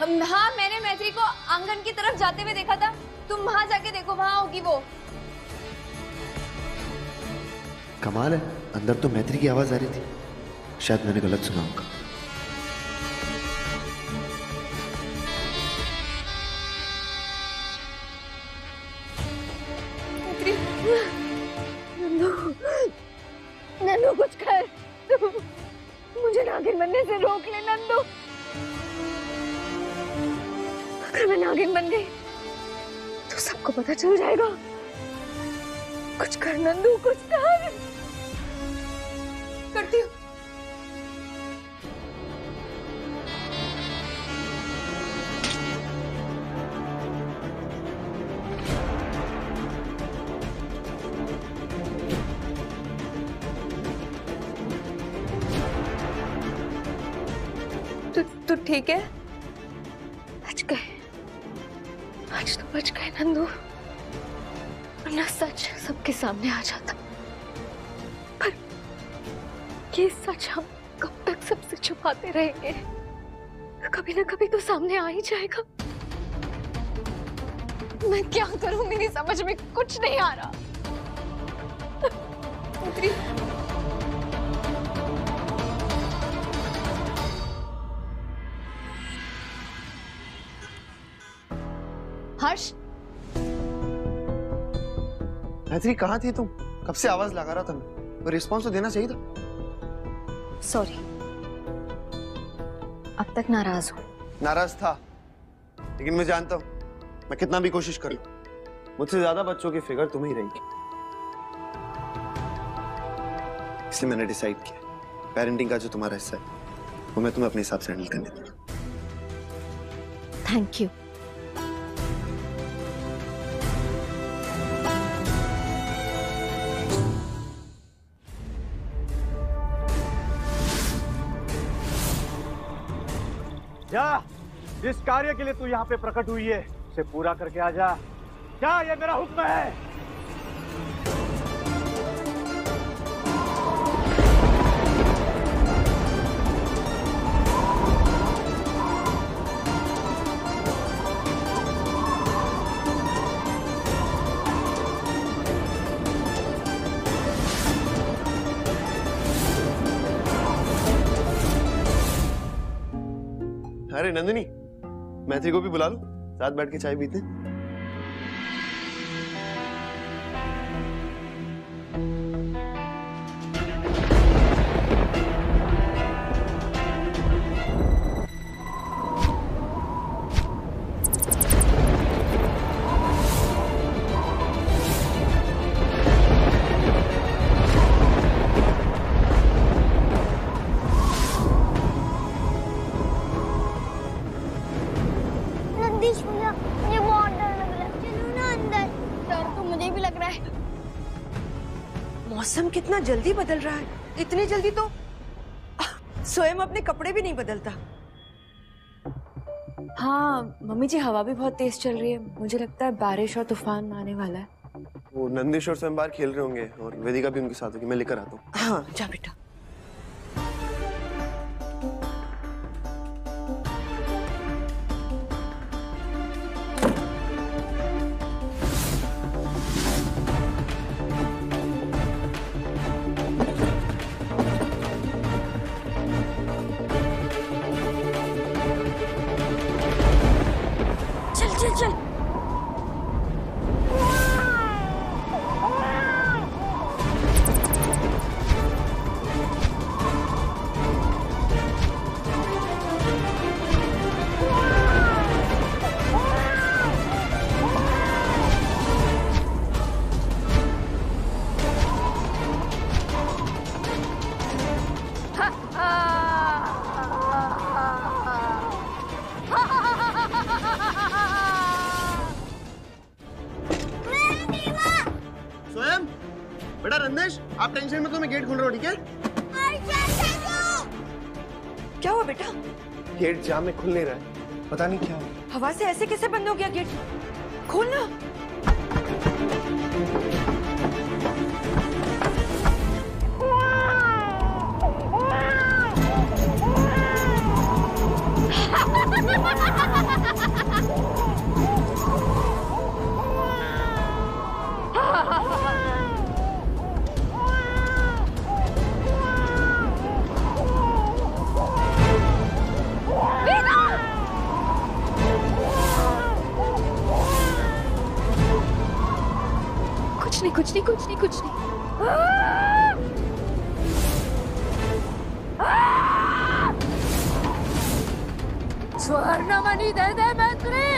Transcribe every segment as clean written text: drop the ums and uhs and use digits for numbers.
हाँ, मैंने मैत्री को आंगन की तरफ जाते हुए देखा था। तुम वहां जाके देखो, वहां होगी वो। कमाल है, अंदर तो मैत्री की आवाज आ रही थी। शायद मैंने गलत सुना होगा। नंदू कुछ कर, मुझे नागिन बनने से रोक ले नंदू। अगर मैं नागिन बन गई तो सबको पता चल जाएगा। कुछ कर नंदू, कुछ कर। करती हूँ। तू ठीक है? बच गए, आज तो बच गए नंदू, वरना सच सबके सामने आ जाता। पर ये सच हम कब तक सबसे छुपाते रहेंगे? कभी ना कभी तो सामने आ ही जाएगा। मैं क्या करूं, मेरी समझ में कुछ नहीं आ रहा। हर्ष, मैत्री कहाँ थी तुम? कब से आवाज लगा रहा था मैं, और रिस्पॉन्स तो देना चाहिए था। सॉरी, अब तक नाराज हूँ। नाराज था, लेकिन मैं जानता हूँ मैं कितना भी कोशिश कर लूं, मुझसे ज्यादा बच्चों की फिगर तुम ही रहेगी। इसलिए मैंने डिसाइड किया, पेरेंटिंग का जो तुम्हारा हिस्सा है वो मैं तुम्हें अपने हिसाब से हैंडल करने दूंगा। Thank you. जा, जिस कार्य के लिए तू यहाँ पे प्रकट हुई है उसे पूरा करके आ जा। क्या ये मेरा हुक्म है? अरे नंदिनी, मैत्री को भी बुला लो, साथ बैठ के चाय पीते हैं। मुझे बहुत डर लग रहा है, चलो ना अंदर। डर तो मुझे भी लग रहा है। मौसम कितना जल्दी बदल रहा है, इतनी जल्दी तो स्वयं अपने कपड़े भी नहीं बदलता। हाँ मम्मी जी, हवा भी बहुत तेज चल रही है, मुझे लगता है बारिश और तूफान आने वाला है। वो नंदिश और स्वयं बाहर खेल रहे होंगे और वेदिका भी उनके साथ होगी, मैं लेकर आता हूँ। हाँ जा बेटा। चल चल। स्वयं, बेटा रंदेश, आप टेंशन में, तो मैं गेट खोल रहा हूँ, ठीक है? क्या हुआ बेटा? गेट जाम में खुल नहीं रहा है, पता नहीं क्या हुआ। हवा से ऐसे कैसे बंद हो गया गेट? खोलना। कुछ नहीं। स्वर्णमणि दे दे मैत्री,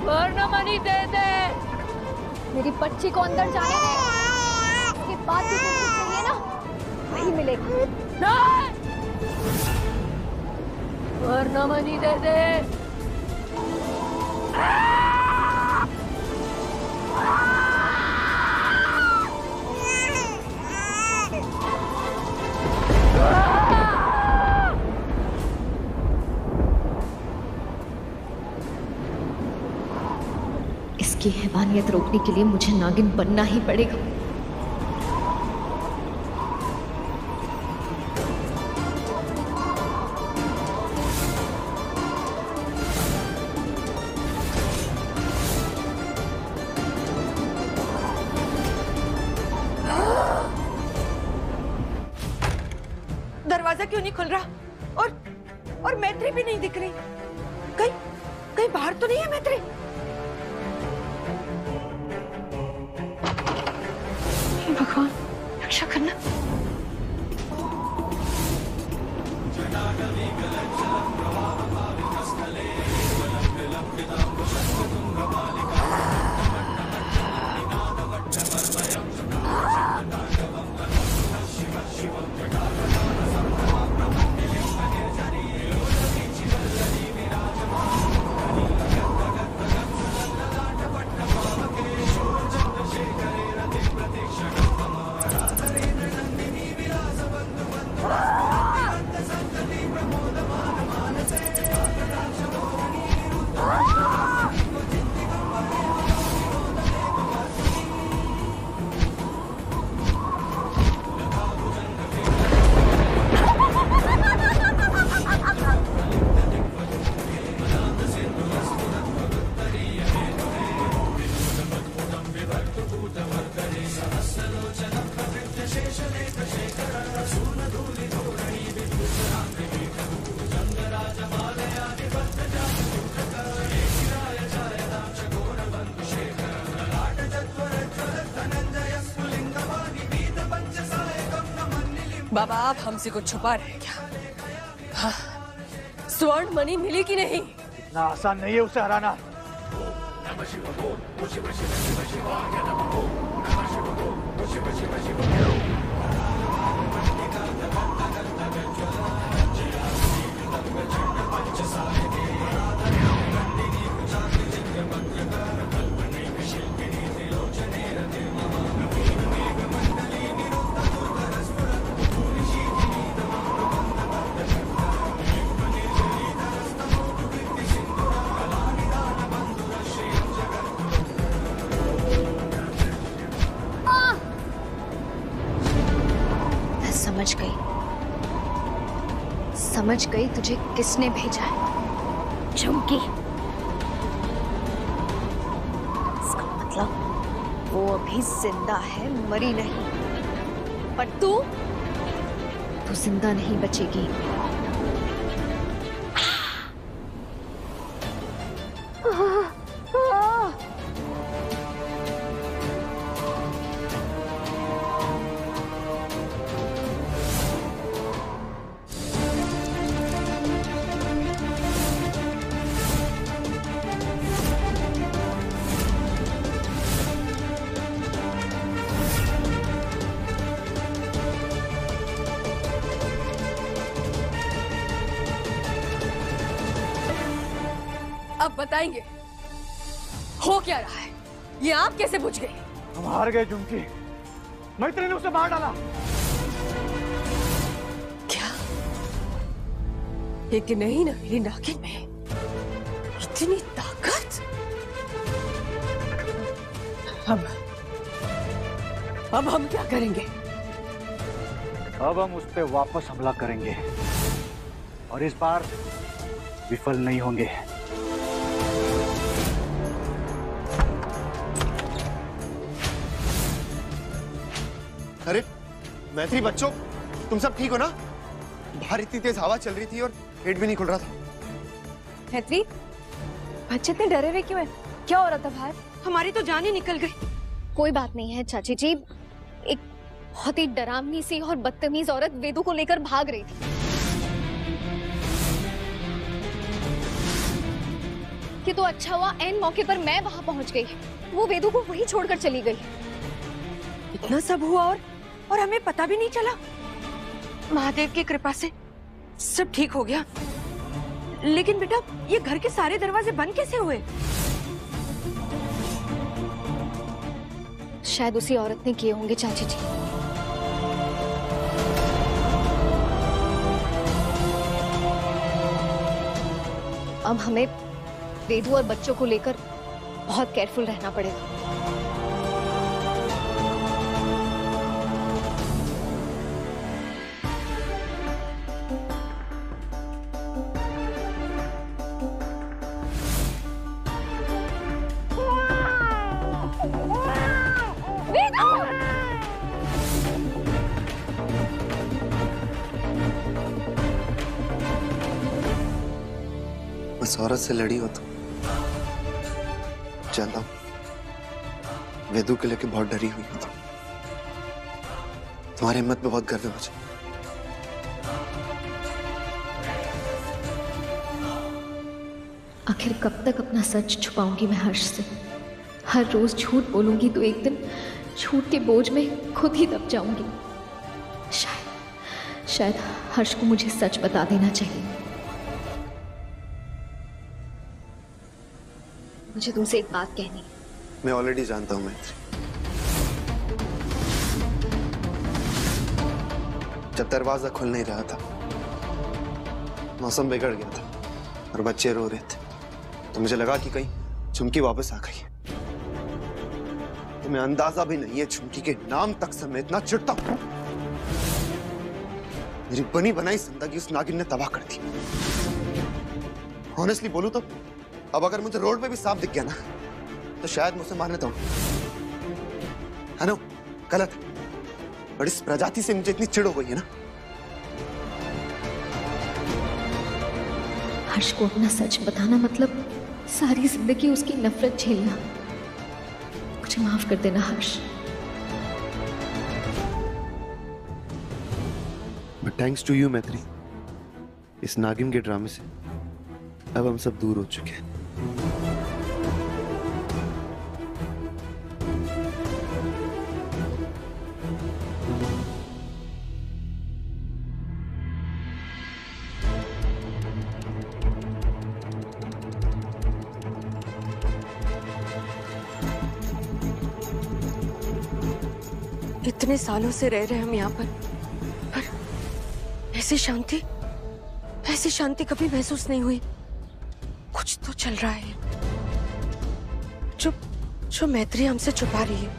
स्वर्णमणि दे दे। मेरी बच्ची को अंदर जाने दे, उसके बाद भी कुछ चाहिए ना वही मिलेगा। नहीं, स्वर्णमणि दे दे। इसकी हैवानियत रोकने के लिए मुझे नागिन बनना ही पड़ेगा। दरवाजा क्यों नहीं खुल रहा? और मैत्री भी नहीं दिख रही। कहीं बाहर तो नहीं है मैत्री? भगवान रक्षा करना। बाबा आप हमसे कुछ छुपा रहे हैं क्या? हाँ, स्वर्ण मणि मिली कि नहीं? इतना आसान नहीं है उसे हराना। समझ गई तुझे किसने भेजा है। झुमकी, इसका मतलब वो अभी जिंदा है, मरी नहीं। पर तू जिंदा नहीं बचेगी। अब बताएंगे हो क्या रहा है? ये आप कैसे बुझ गए? हम हार गए झुमकी, मैत्री ने उसे मार डाला। क्या? एक नहीं ना मेरी नागिन में इतनी ताकत? अब हम क्या करेंगे? अब हम उस पे वापस हमला करेंगे और इस बार विफल नहीं होंगे। अरे मैत्री बच्चों, तुम सब ठीक हो ना? बाहर इतनी तेज हवा चल रही थी और गेट भी नहीं खुल रहा था। मैत्री, बच्चे इतने डरे हुए क्यों है? क्या हो रहा था बाहर? हमारी तो जान ही निकल गई। कोई बात नहीं है चाची जी, एक बहुत ही डरावनी सी और बदतमीज औरत वेदू को लेकर भाग रही थी। कि तो अच्छा हुआ एन मौके पर मैं वहां पहुंच गई, वो वेदू को वहीं छोड़कर चली गई। इतना सब हुआ और हमें पता भी नहीं चला। महादेव की कृपा से सब ठीक हो गया। लेकिन बेटा, ये घर के सारे दरवाजे बंद कैसे हुए? शायद उसी औरत ने किए होंगे चाची जी। अब हमें वेदू और बच्चों को लेकर बहुत केयरफुल रहना पड़ेगा। उस औरत से लड़ी हो तुम? जानता हूं, वेदू के लेके बहुत डरी हुई हो तुम। तुम्हारी हिम्मत पे बहुत गर्व है मुझे। आखिर कब तक अपना सच छुपाऊंगी मैं हर्ष से? हर रोज झूठ बोलूंगी तो एक दिन झूठ के बोझ में खुद ही दब जाऊंगी। शायद हर्ष को मुझे सच बता देना चाहिए। मुझे तुमसे एक बात कहनी है। मैं ऑलरेडी जानता हूं मैत्री। जब दरवाजा खुल नहीं रहा था, मौसम बिगड़ गया था और बच्चे रो रहे थे, तो मुझे लगा कि कहीं झुमकी वापस आ गई है। तुम्हें अंदाजा भी नहीं है झुमकी के नाम तक से मैं इतना चिढ़ता हूं। मेरी बनी बनाई जिंदगी उस नागिन ने तबाह कर दी। ऑनेस्टली बोलूं तो अब अगर मुझे रोड पे भी सांप दिख गया ना, तो शायद मुझसे मारने दो। है ना? गलत है, और इस प्रजाति से मुझे इतनी चिढ़ हो गई है ना। हर्ष को अपना सच बताना मतलब सारी जिंदगी उसकी नफरत झेलना। मुझे माफ कर देना हर्ष। बट थैंक्स टू यू मैत्री, इस नागिन के ड्रामे से अब हम सब दूर हो चुके हैं। इतने सालों से रह रहे हम यहाँ पर ऐसी शांति कभी महसूस नहीं हुई। कुछ तो चल रहा है जो मैत्री हमसे छुपा रही है।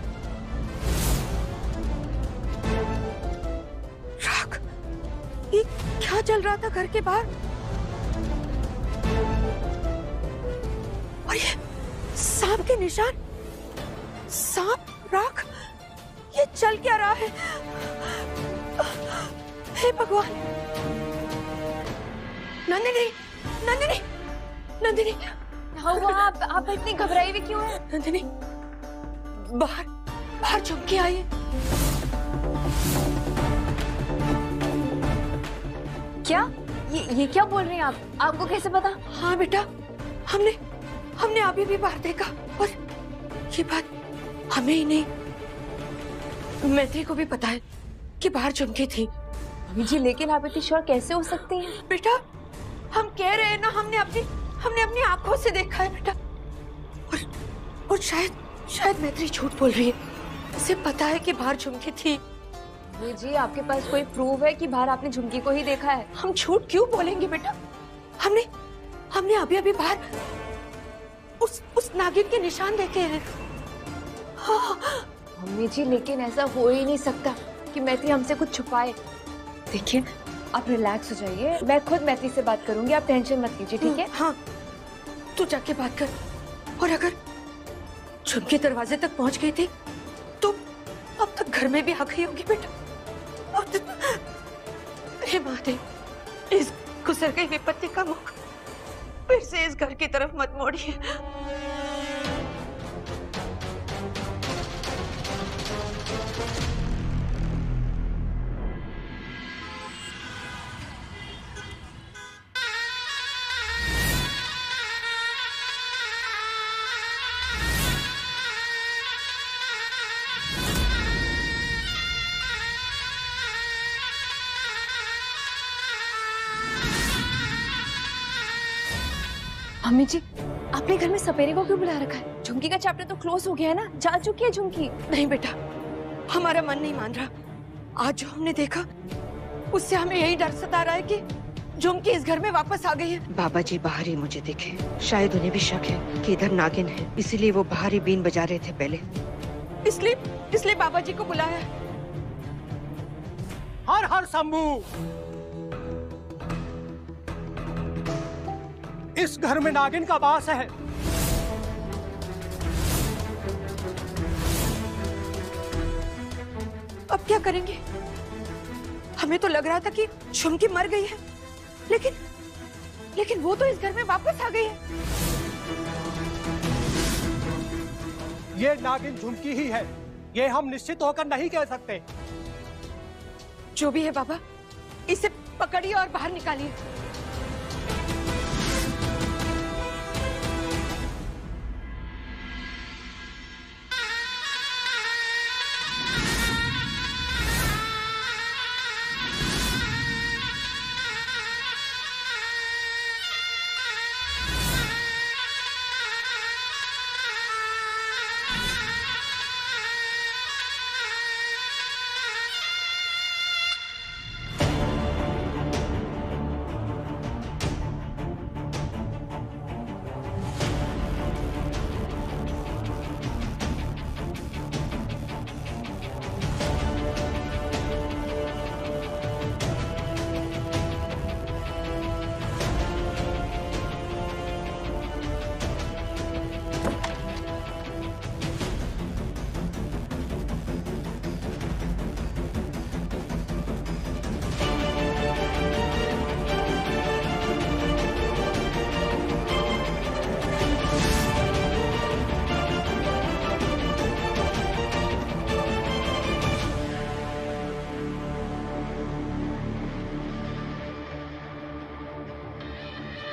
राग, ये क्या चल रहा था घर के बाहर? और ये सांप के निशान, सांप, राग, ये चल क्या रहा है? हे भगवान! नंदिनी, नंदिनी, नंदिनी! आप इतनी घबराई हुई क्यों है? नंदिनी, बाहर झुमकी आई है। क्या? ये क्या बोल रही हैं आप? आपको कैसे पता? हाँ बेटा, हमने अभी भी बाहर देखा, और ये बात हमें ही नहीं, मैत्री को भी पता है कि बाहर झुमकी थी। मम्मी जी, लेकिन आप इतनी श्योर कैसे हो सकती हैं? बेटा, हम कह रहे हैं ना, हमने अपनी आंखों से देखा है बेटा। और शायद मैत्री झूठ बोल रही है। उसे पता है कि बाहर झुमकी थी। मम्मी जी, आपके पास कोई प्रूफ है कि बाहर आपने झुमकी को ही देखा है? हम झूठ क्यों बोलेंगे बेटा? हमने अभी बाहर उस नागिन के निशान देखे हैं। हाँ। मम्मी जी, लेकिन ऐसा हो ही नहीं सकता कि मैत्री हमसे कुछ छुपाए। देखिए, आप रिलैक्स हो जाइए, मैं खुद मैत्री से बात करूंगी, आप टेंशन मत लीजिए, ठीक है? हाँ, तू जाके बात कर। और अगर झुमकी दरवाजे तक पहुंच गई थी तो अब तक घर में भी आ गई होगी बेटा। अब तक हे महादेव, इस गुजर गई विपत्ति का मुख फिर से इस घर की तरफ मत मोड़िए। मम्मी जी, आपने घर में सपेरे को क्यों बुला रखा है? झुमकी का चैप्टर तो क्लोज हो गया है ना, जा चुकी है झुमकी। नहीं बेटा, हमारा मन नहीं मान रहा। आज जो हमने देखा उससे हमें यही डर सता रहा है कि झुमकी इस घर में वापस आ गई है। बाबा जी बाहर ही मुझे दिखे, शायद उन्हें भी शक है कि इधर नागिन है, इसीलिए वो बाहर ही बीन बजा रहे थे पहले। इसलिए बाबा जी को बुलाया है। हर हर शंभू। इस घर में नागिन का वास है। अब क्या करेंगे? हमें तो लग रहा था कि झुमकी मर गई है, लेकिन वो तो इस घर में वापस आ गई है। ये नागिन झुमकी ही है, ये हम निश्चित होकर नहीं कह सकते। जो भी है बाबा, इसे पकड़िए और बाहर निकालिए।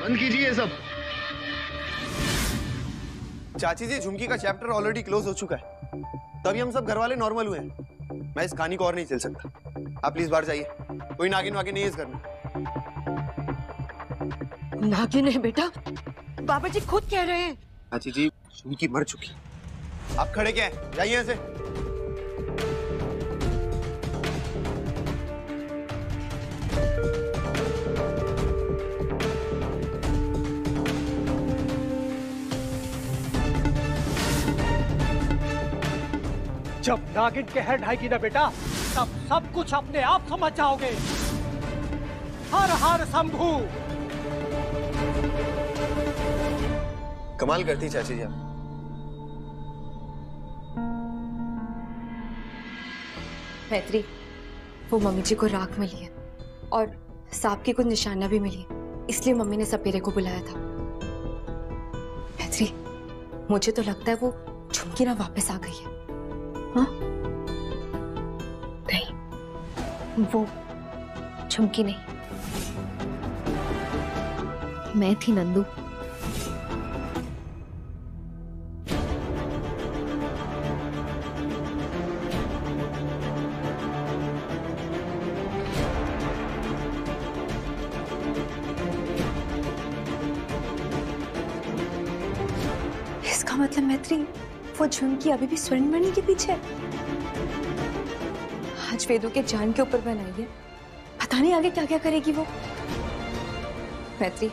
बंद कीजिए सब। चाची जी, झुमकी का चैप्टर ऑलरेडी क्लोज हो चुका है, तभी हम सब घर वाले नॉर्मल हुए हैं। मैं इस कहानी को और नहीं चल सकता। आप प्लीज बाहर जाइए, कोई नागिन वागिन नहीं है इस घर में। नागिन है बेटा, बाबा जी खुद कह रहे हैं। चाची जी, झुमकी मर चुकी। आप खड़े क्या हैं? जाइए यहाँ से। जब नागिन कहर ढाएगी ना बेटा, तब सब कुछ अपने आप समझ जाओगे। हर हर शंभू। कमाल करती चाची जी आप। मैत्री, वो मम्मी जी को राख मिली है और सांप की कुछ निशानियां भी मिली, इसलिए मम्मी ने सपेरे को बुलाया था। मैत्री, मुझे तो लगता है वो झुमकी ना वापस आ गई है। हाँ? नहीं, वो झुमकी नहीं, मैं थी नंदू। इसका मतलब मैत्री, वो झुमकी अभी भी स्वर्णमणि के पीछे है। आज वेदू के जान के ऊपर बनाई है, पता नहीं आगे क्या क्या करेगी वो। मैत्री,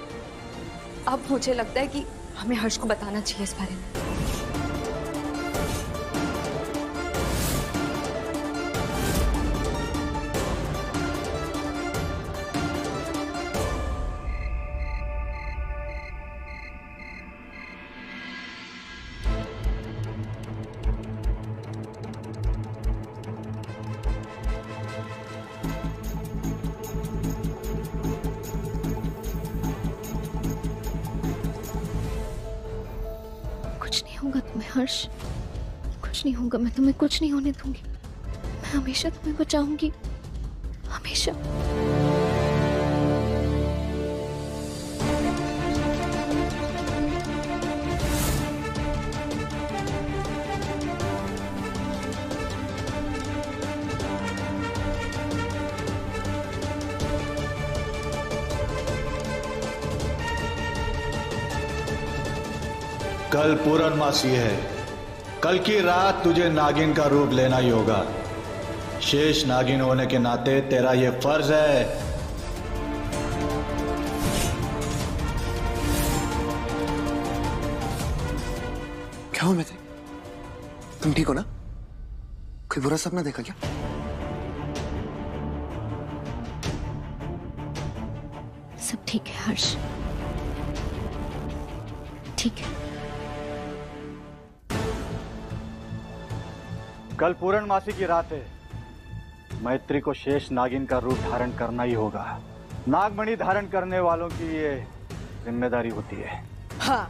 अब मुझे लगता है कि हमें हर्ष को बताना चाहिए इस बारे में। कुछ नहीं होगा तुम्हें हर्ष, कुछ नहीं होगा। मैं तुम्हें कुछ नहीं होने दूंगी। मैं हमेशा तुम्हें बचाऊंगी, हमेशा। कल पूर्णमासी है। कल की रात तुझे नागिन का रूप लेना ही होगा। शेष नागिन होने के नाते तेरा ये फर्ज है। क्या हो मैत्री? तुम ठीक हो ना? कोई बुरा सपना देखा क्या? सब ठीक है हर्ष, ठीक है। कल पूर्णमासी की रात है। मैत्री को शेष नागिन का रूप धारण करना ही होगा। नागमणि धारण करने वालों की ये जिम्मेदारी होती है। हाँ,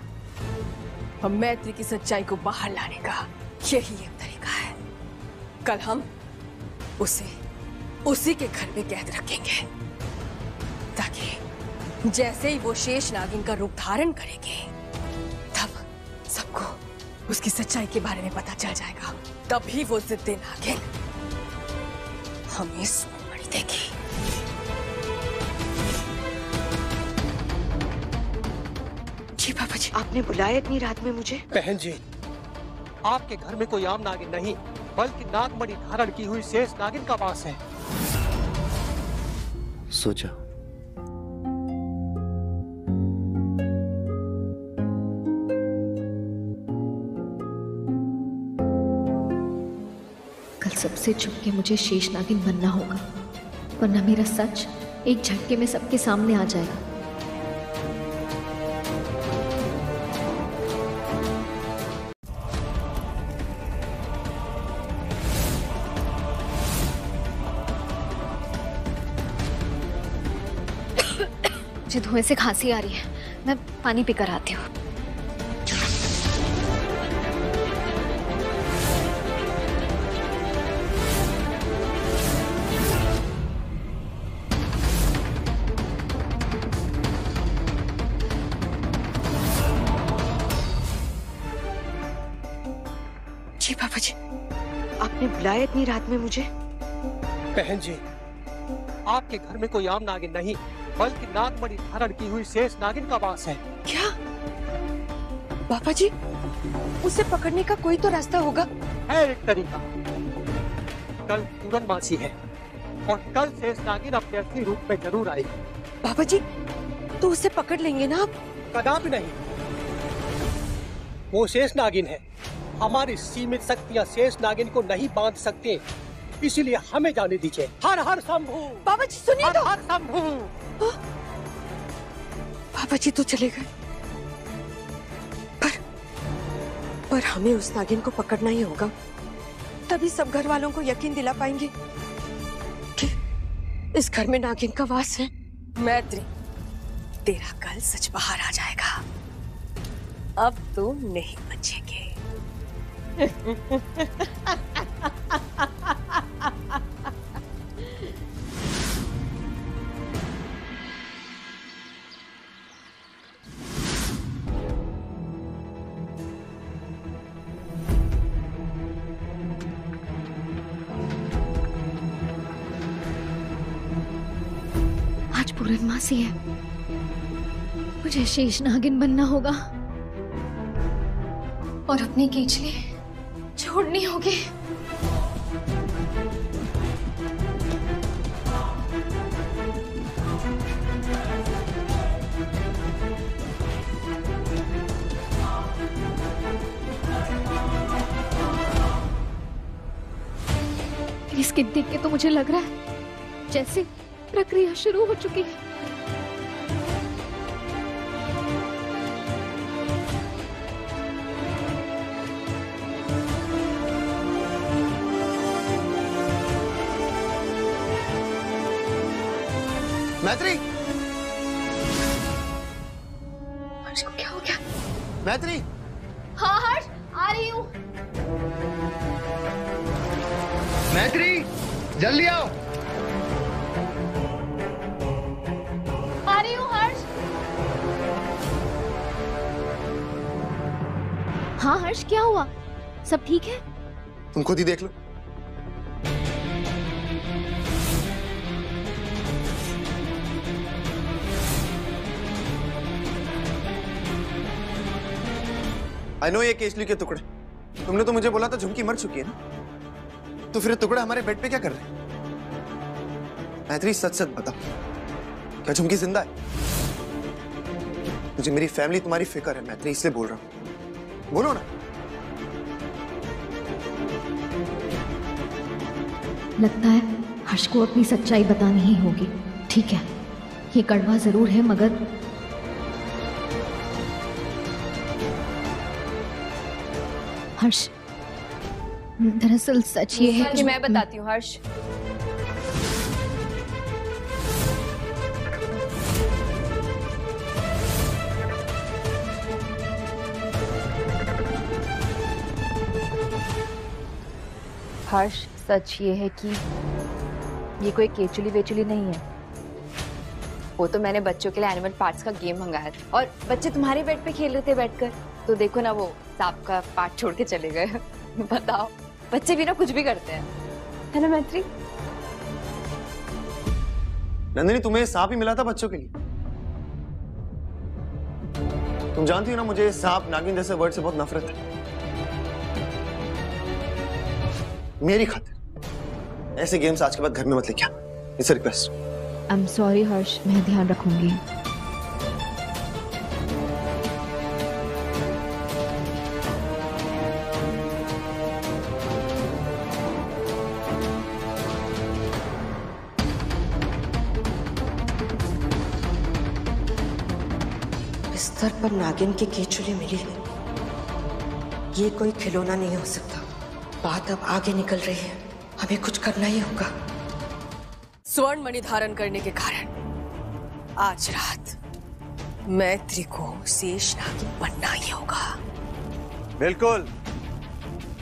हम मैत्री की सच्चाई को बाहर लाने का यही एक तरीका है। कल हम उसे उसी के घर में कैद रखेंगे, ताकि जैसे ही वो शेष नागिन का रूप धारण करेंगे, तब सबको उसकी सच्चाई के बारे में पता चल जाएगा। तभी वो जिद्दे नागिन हमें सुमन देगी। जी पापा जी, आपने बुलाया इतनी रात में मुझे? बहन जी, आपके घर में कोई आम नागिन नहीं, बल्कि नागमणि धारण की हुई शेष नागिन का वास है। सोचा कल सबसे छुप के मुझे शेष नागिन बनना होगा, वरना मेरा सच एक झटके में सबके सामने आ जाएगा। मुझे धुएं से खांसी आ रही है, मैं पानी पीकर आती हूँ। जी पापा जी, आपने बुलाया इतनी रात में मुझे? बहन जी, आपके घर में कोई आम नागिन नहीं, बल्कि नागमणि धारण की हुई शेष नागिन का वास है। क्या पापा जी, उसे पकड़ने का कोई तो रास्ता होगा? है एक तरीका। कल पूर्णमासी है और कल शेष नागिन अपने असली रूप में जरूर आएगी। पापा जी, तो उसे पकड़ लेंगे ना आप? कदापि नहीं। वो शेष नागिन है। हमारी सीमित शक्तियां शेष नागिन को नहीं बांध सकते, इसीलिए हमें जाने दीजिए। हर हर शंभू। पापा जी सुनिए तो। हर शंभू। पापा जी तो चले गए, पर हमें उस नागिन को पकड़ना ही होगा। तभी सब घर वालों को यकीन दिला पाएंगे कि इस घर में नागिन का वास है। मैत्री, तेरा कल सच बाहर आ जाएगा। अब तो नहीं बचेंगे। आज पूर्णमासी है, मुझे शेष नागिन बनना होगा और अपनी केचली छोड़नी होगी। इसके देख के तो मुझे लग रहा है जैसे प्रक्रिया शुरू हो चुकी है। मैत्री, हर्ष को क्या हो गया? मैत्री, हाँ हर्ष, आ रही हूँ। मैत्री, जल्दी आओ। आ रही हूँ हर्ष। हाँ हर्ष, क्या हुआ? सब ठीक है? तुम खुद ही देख लो। आई नो ये केसली के टुकड़े। तुमने तो मुझे बोला था झुमकी मर चुकी है ना, तो फिर टुकड़े हमारे बेड पे क्या कर रहे हैं? मैत्री सच सच बता, क्या झुमकी जिंदा है? मुझे मेरी फैमिली तुम्हारी फिक्र है मैत्री, इसलिए बोल रहा हूं, बोलो ना। लगता है हर्ष को अपनी सच्चाई बतानी ही होगी। ठीक है, ये कड़वा जरूर है मगर हर्ष, दरअसल सच ये है कि मैं बताती हूँ हर्ष। हर्ष, सच ये है कि ये कोई केचुली वेचुली नहीं है। वो तो मैंने बच्चों के लिए एनिमल पार्ट्स का गेम मंगाया था और बच्चे तुम्हारे बेड पे खेल रहे थे बैठकर, तो देखो ना वो सांप का पार्ट छोड़ के चले गए। बताओ, बच्चे भी ना कुछ भी करते हैं, है ना मैत्री? नंदिनी, तुम्हें सांप ही मिला था बच्चों के लिए? तुम जानती हो ना मुझे सांप नागिन जैसे वर्ड से बहुत नफरत है। मेरी खातिर ऐसे गेम्स आज के बाद घर में मत लेके आना, it's a request. I am sorry Harsh, मैं ध्यान रखूंगी। बिस्तर पर नागिन की केचुली मिली है। ये कोई खिलौना नहीं हो सकता। बात अब आगे निकल रही है, हमें कुछ करना ही होगा। स्वर्ण मणि धारण करने के कारण आज रात मैत्री को शेष नागिन बनना ही होगा। बिल्कुल,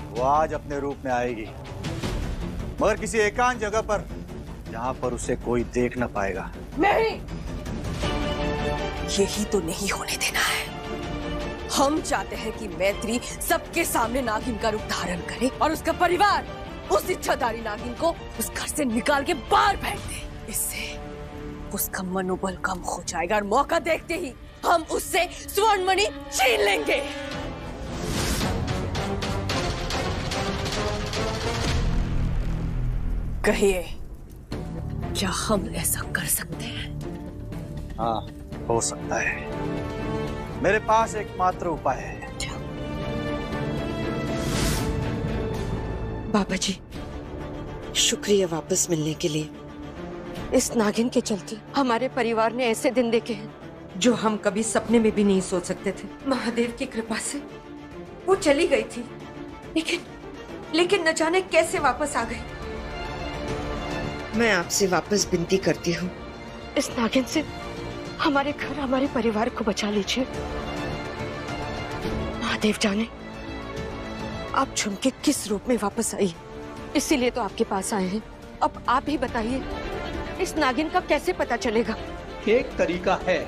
वो आज अपने रूप में आएगी, मगर किसी एकांत जगह पर जहां पर उसे कोई देख न पाएगा। नहीं, यही तो नहीं होने देना है। हम चाहते हैं कि मैत्री सबके सामने नागिन का रूप धारण करे और उसका परिवार उस इच्छाधारी नागिन को उस घर से निकाल के बाहर फेंक दे। इससे उसका मनोबल कम हो जाएगा और मौका देखते ही हम उससे स्वर्ण मणि छीन लेंगे। कहिए, क्या हम ऐसा कर सकते हैं? हाँ, हो सकता है। मेरे पास एकमात्र उपाय है। बाबा जी, शुक्रिया वापस मिलने के लिए। इस नागिन के चलते हमारे परिवार ने ऐसे दिन देखे हैं जो हम कभी सपने में भी नहीं सोच सकते थे। महादेव की कृपा से वो चली गई थी, लेकिन न जाने कैसे वापस आ गई। मैं आपसे वापस विनती करती हूँ, इस नागिन से हमारे घर, हमारे परिवार को बचा लीजिए। महादेव जाने आप झुमके किस रूप में वापस आई, इसीलिए तो आपके पास आए हैं। अब आप ही बताइए, इस नागिन का कैसे पता चलेगा? एक तरीका है,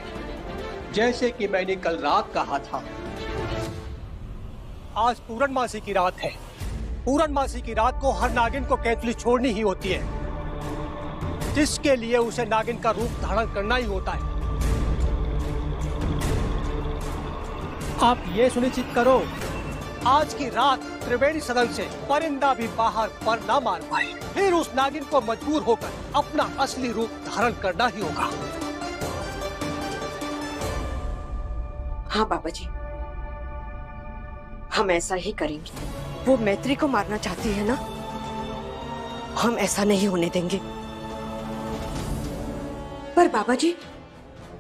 जैसे कि मैंने कल रात कहा था। आज पूर्णमासी की रात है। पूर्णमासी की रात को हर नागिन को केतली छोड़नी ही होती है, जिसके लिए उसे नागिन का रूप धारण करना ही होता है। आप ये सुनिश्चित करो, आज की रात त्रिवेणी सदन से परिंदा भी बाहर पर ना मार पाए। फिर उस नागिन को मजबूर होकर अपना असली रूप धारण करना ही होगा। हाँ बाबा जी, हम ऐसा ही करेंगे। वो मैत्री को मारना चाहती है ना, हम ऐसा नहीं होने देंगे। पर बाबा जी,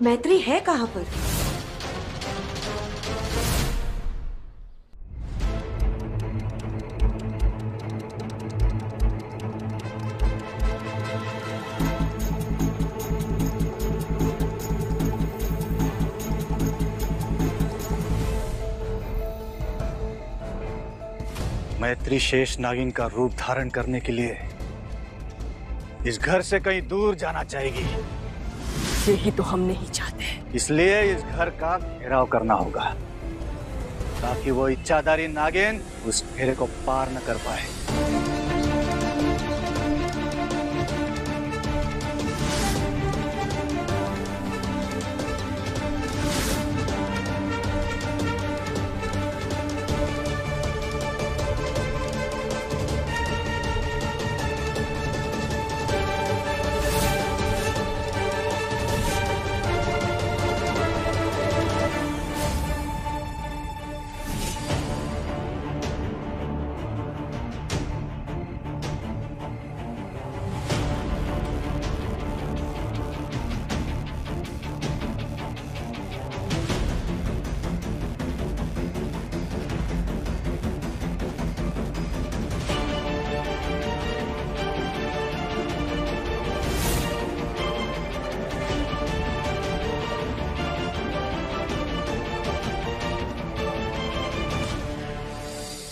मैत्री है कहाँ पर? मैत्री शेष नागिन का रूप धारण करने के लिए इस घर से कहीं दूर जाना चाहेगी। यही तो हम नहीं चाहते। इसलिए इस घर का घेराव करना होगा ताकि वो इच्छाधारी नागिन उस घेरे को पार न कर पाए।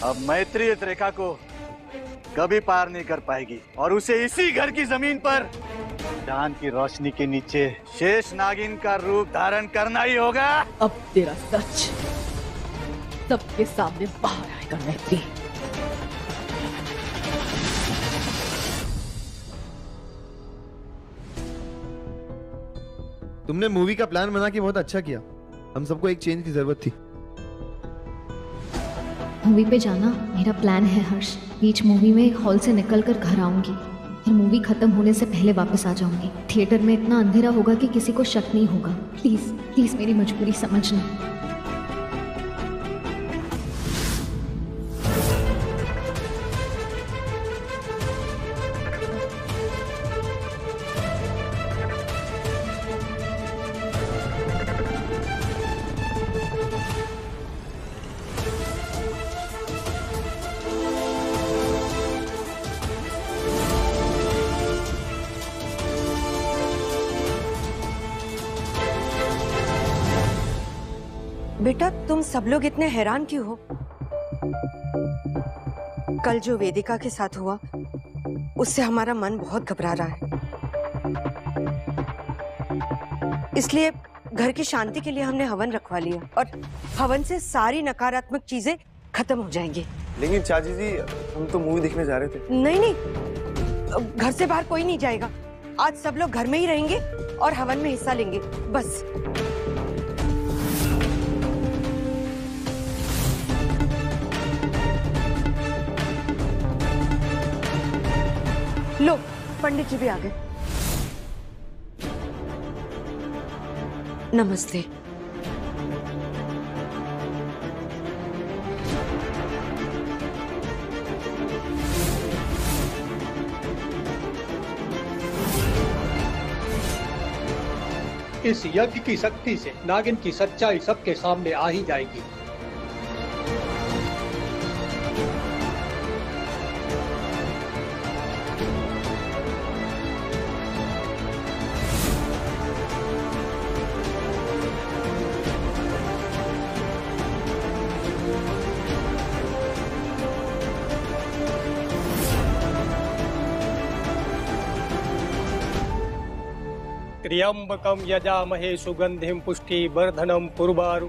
अब मैत्री इस रेखा को कभी पार नहीं कर पाएगी और उसे इसी घर की जमीन पर चांद की रोशनी के नीचे शेष नागिन का रूप धारण करना ही होगा। अब तेरा सच सबके सामने बाहर आएगा मैत्री। तुमने मूवी का प्लान बना के बहुत अच्छा किया। हम सबको एक चेंज की जरूरत थी। मूवी पे जाना मेरा प्लान है हर्ष। बीच मूवी में हॉल से निकलकर घर आऊंगी, फिर मूवी खत्म होने से पहले वापस आ जाऊंगी। थिएटर में इतना अंधेरा होगा कि किसी को शक नहीं होगा। प्लीज प्लीज मेरी मजबूरी समझना। बेटा तुम सब लोग इतने हैरान क्यों हो? कल जो वेदिका के साथ हुआ उससे हमारा मन बहुत घबरा रहा है, इसलिए घर की शांति के लिए हमने हवन रखवा लिया और हवन से सारी नकारात्मक चीजें खत्म हो जाएंगी। लेकिन चाची जी हम तो मूवी देखने जा रहे थे। नहीं नहीं, घर से बाहर कोई नहीं जाएगा। आज सब लोग घर में ही रहेंगे और हवन में हिस्सा लेंगे बस। लो पंडित जी भी आ गए। नमस्ते। इस यज्ञ की शक्ति से नागिन की सच्चाई सबके सामने आ ही जाएगी। त्र्यंबकम यजामहे सुगंधिम पुष्टिवर्धनम पुर्वारु।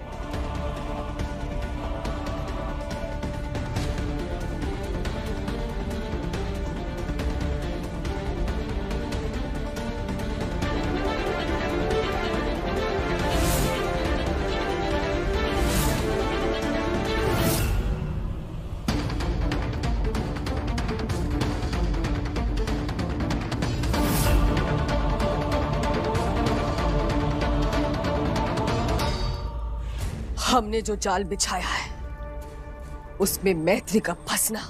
हमने जो जाल बिछाया है उसमें मैत्री का फंसना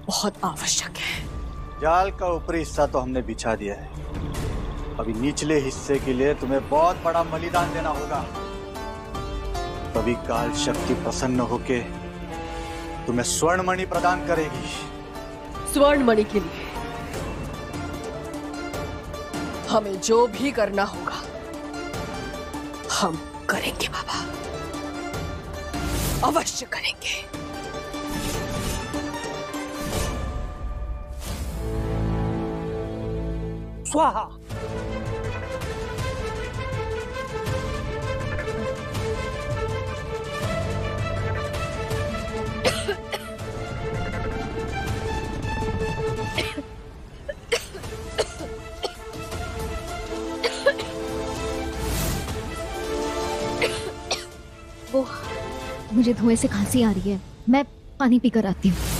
बहुत आवश्यक है। जाल का ऊपरी हिस्सा तो हमने बिछा दिया है, अभी निचले हिस्से के लिए तुम्हें बहुत बड़ा बलिदान देना होगा। तभी काल शक्ति प्रसन्न होके तुम्हें स्वर्णमणि प्रदान करेगी। स्वर्णमणि के लिए हमें जो भी करना होगा हम करेंगे बाबा, अवश्य करेंगे। स्वाहा। वो मुझे धुएं से खांसी आ रही है, मैं पानी पीकर आती हूँ।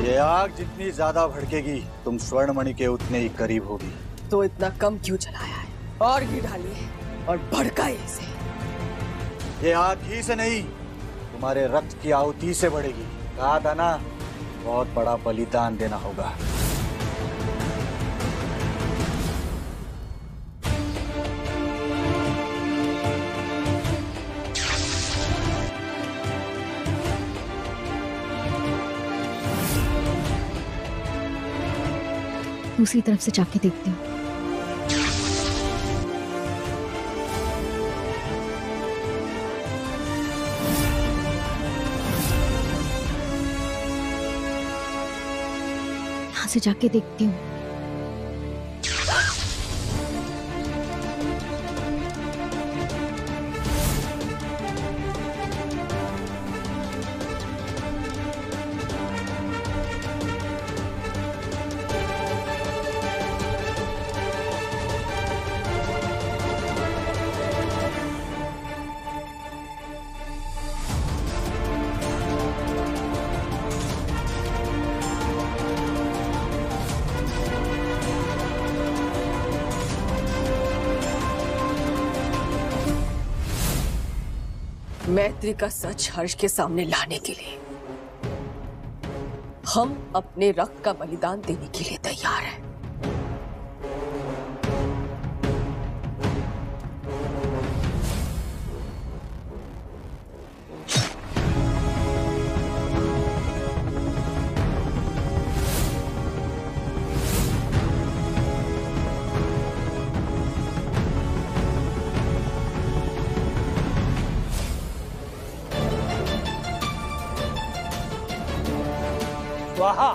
ये आग जितनी ज्यादा भड़केगी तुम स्वर्णमणि के उतने ही करीब होगी। तो इतना कम क्यों जलाया है? और घी डालिए और भड़काइए इसे। ये आग घी से नहीं तुम्हारे रक्त की आहुति से बढ़ेगी। कहा था ना, बहुत बड़ा बलिदान देना होगा। दूसरी तरफ से जाके देखती हूँ। यहाँ से जाके देखती हूँ। मैत्री का सच हर्ष के सामने लाने के लिए हम अपने रक्त का बलिदान देने के लिए तैयार हैं। स्वाहा।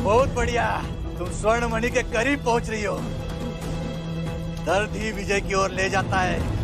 बहुत बढ़िया, तुम स्वर्णमणि के करीब पहुंच रही हो। दर्द ही विजय की ओर ले जाता है।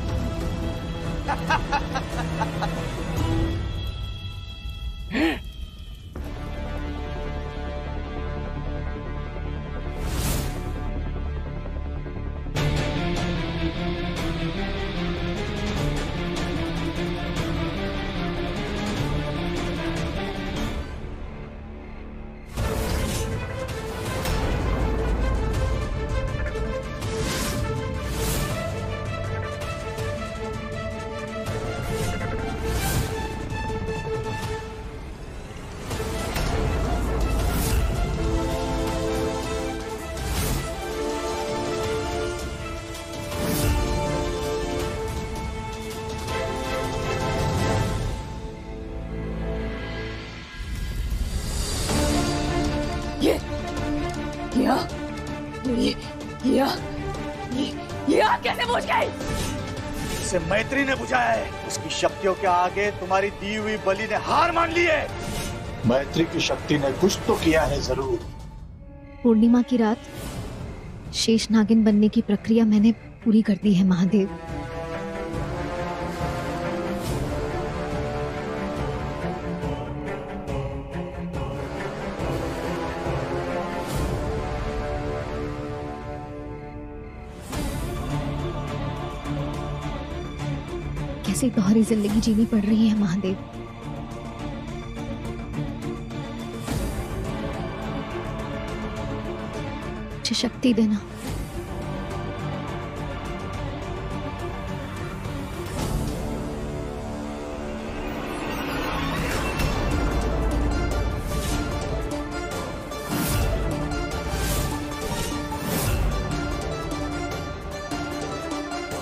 ये आग कैसे बुझ गई? इसे मैत्री ने बुझाया है। उसकी शक्तियों के आगे तुम्हारी दी हुई बलि ने हार मान ली है। मैत्री की शक्ति ने कुछ तो किया है जरूर। पूर्णिमा की रात शेष नागिन बनने की प्रक्रिया मैंने पूरी कर दी है महादेव। कैसी दोहरी जिंदगी जीनी पड़ रही है महादेव। मुझे शक्ति देना।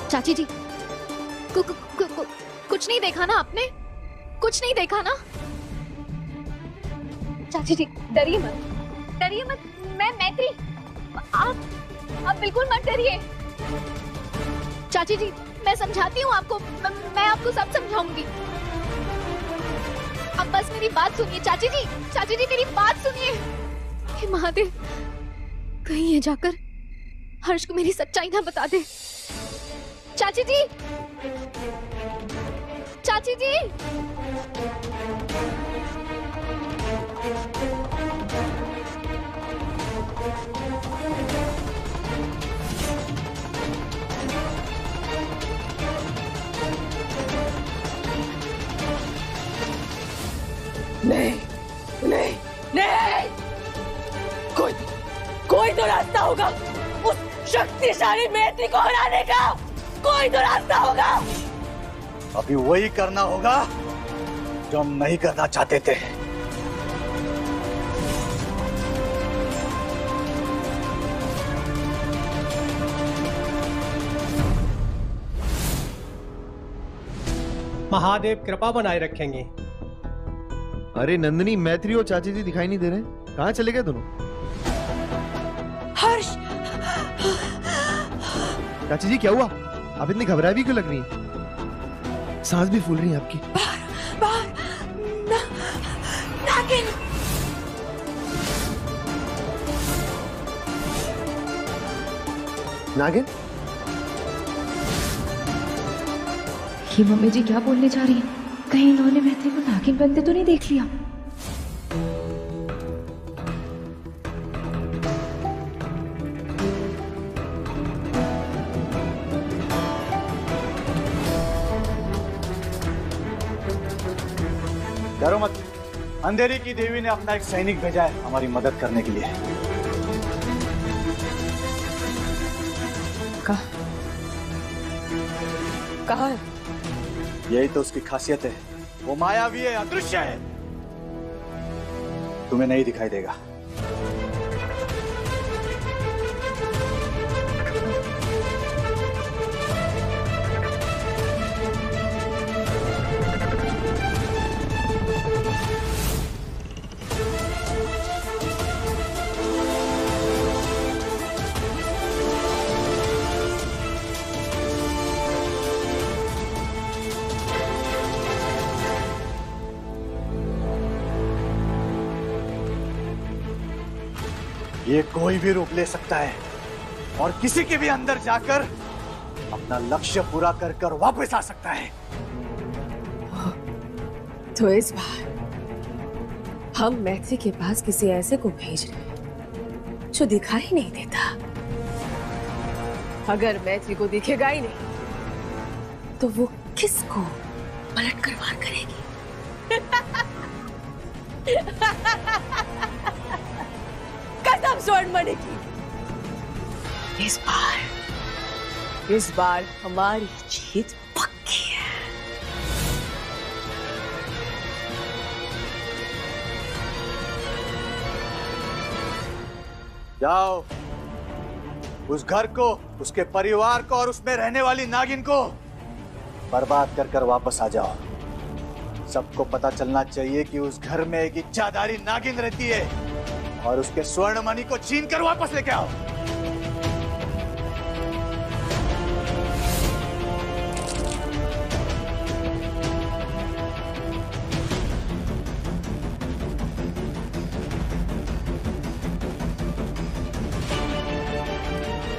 चाची जी, कुछ नहीं देखा ना आपने? कुछ नहीं देखा ना? चाची जी डरिए मत, डरिए मत। मैं मैत्री, आप बिल्कुल मत डरिए। चाची जी मैं समझाती हूँ आपको, मैं आपको सब समझाऊंगी। अब बस मेरी बात सुनिए चाची जी। चाची जी मेरी बात सुनिए। हे महादेव, कहीं ये जाकर हर्ष को मेरी सच्चाई ना बता दे। चाची जी, चाची जी। नहीं नहीं नहीं, कोई तो रास्ता होगा उस शक्तिशाली मैत्री को हराने का। कोई तो रास्ता होगा। अभी वही करना होगा जो हम नहीं करना चाहते थे। महादेव कृपा बनाए रखेंगे। अरे नंदिनी, मैत्री और चाची जी दिखाई नहीं दे रहे। कहाँ चले गए दोनों? हर्ष, चाची जी क्या हुआ? आप इतनी घबराई भी क्यों लग रही हैं? सांस भी फूल रही है आपकी। बाहर नागिन। नागिन? ये मम्मी जी क्या बोलने जा रही है? कहीं इन्होंने मैत्री को नागिन बनते तो नहीं देख लिया? डरो मत, अंधेरी की देवी ने अपना एक सैनिक भेजा है हमारी मदद करने के लिए। कहाँ है? यही तो उसकी खासियत है, वो मायावी है, अदृश्य है, तुम्हें नहीं दिखाई देगा। ये कोई भी रूप ले सकता है और किसी के भी अंदर जाकर अपना लक्ष्य पूरा कर कर वापस आ सकता है। तो इस बार हम मैत्री के पास किसी ऐसे को भेज रहे हैं जो दिखाई नहीं देता। अगर मैत्री को दिखेगा ही नहीं तो वो किसको पलट कर वार करेगी? कसम स्वर्णमणि की, इस बार हमारी जीत पक्की है। जाओ, उस घर को, उसके परिवार को और उसमें रहने वाली नागिन को बर्बाद कर कर वापस आ जाओ। सबको पता चलना चाहिए कि उस घर में एक इच्छाधारी नागिन रहती है और उसके स्वर्णमणि को छीन कर वापस लेके आओ।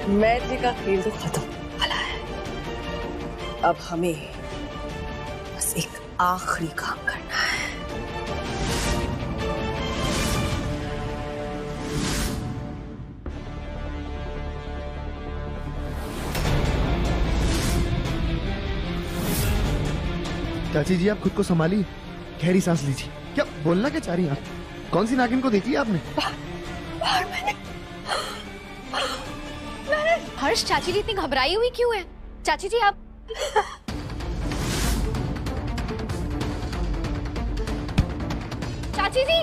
मैत्री का खेल तो खत्म होने वाला है। अब हमें बस एक आखिरी काम करना है। चाची जी आप खुद को संभालिए, गहरी सांस लीजिए। क्या बोलना क्या चाह रही हैं आप? कौन सी नागिन को देखी है आपने? हर्ष, चाची जी इतनी घबराई हुई क्यों है? चाची जी आप चाची जी